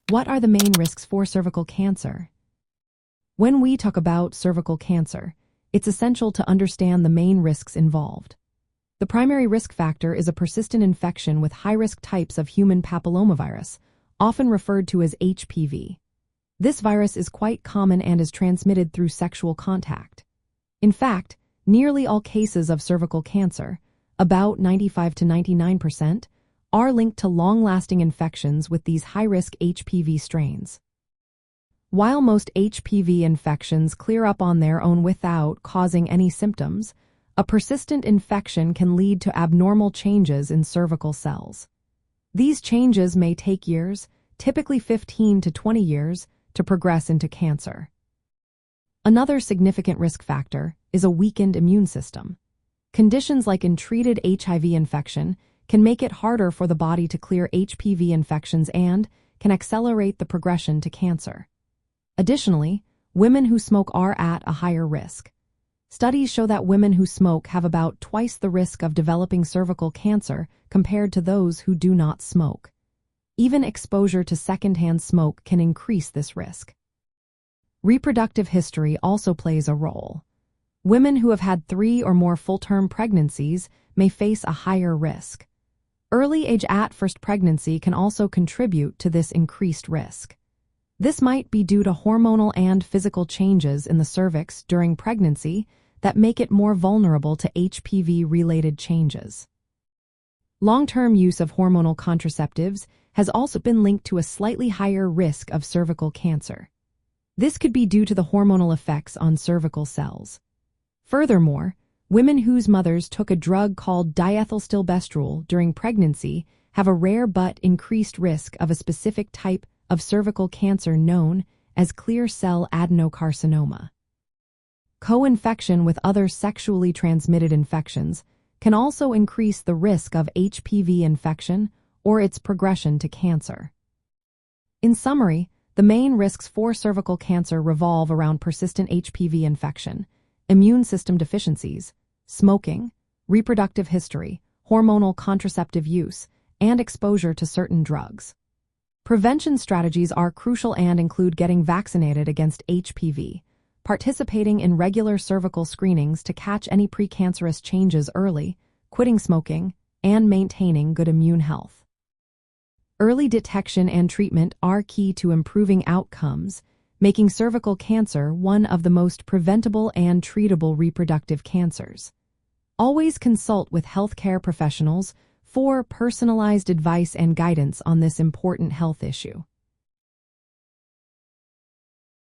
What are the main risks for cervical cancer? When we talk about cervical cancer, it's essential to understand the main risks involved. The primary risk factor is a persistent infection with high-risk types of human papillomavirus, often referred to as HPV. This virus is quite common and is transmitted through sexual contact. In fact, nearly all cases of cervical cancer, about 95 to 99%, are linked to long-lasting infections with these high-risk HPV strains. While most HPV infections clear up on their own without causing any symptoms, a persistent infection can lead to abnormal changes in cervical cells. These changes may take years, typically 15 to 20 years, to progress into cancer. Another significant risk factor is a weakened immune system. Conditions like untreated HIV infection can make it harder for the body to clear HPV infections and can accelerate the progression to cancer. Additionally, women who smoke are at a higher risk. Studies show that women who smoke have about twice the risk of developing cervical cancer compared to those who do not smoke. Even exposure to secondhand smoke can increase this risk. Reproductive history also plays a role. Women who have had 3 or more full-term pregnancies may face a higher risk. Early age at first pregnancy can also contribute to this increased risk. This might be due to hormonal and physical changes in the cervix during pregnancy that make it more vulnerable to HPV-related changes. Long-term use of hormonal contraceptives has also been linked to a slightly higher risk of cervical cancer. This could be due to the hormonal effects on cervical cells. Furthermore, women whose mothers took a drug called diethylstilbestrol during pregnancy have a rare but increased risk of a specific type of cervical cancer known as clear cell adenocarcinoma. Co-infection with other sexually transmitted infections can also increase the risk of HPV infection or its progression to cancer. In summary, the main risks for cervical cancer revolve around persistent HPV infection, immune system deficiencies, smoking, reproductive history, hormonal contraceptive use, and exposure to certain drugs. Prevention strategies are crucial and include getting vaccinated against HPV, participating in regular cervical screenings to catch any precancerous changes early, quitting smoking, and maintaining good immune health. Early detection and treatment are key to improving outcomes, making cervical cancer one of the most preventable and treatable reproductive cancers. Always consult with healthcare professionals for personalized advice and guidance on this important health issue.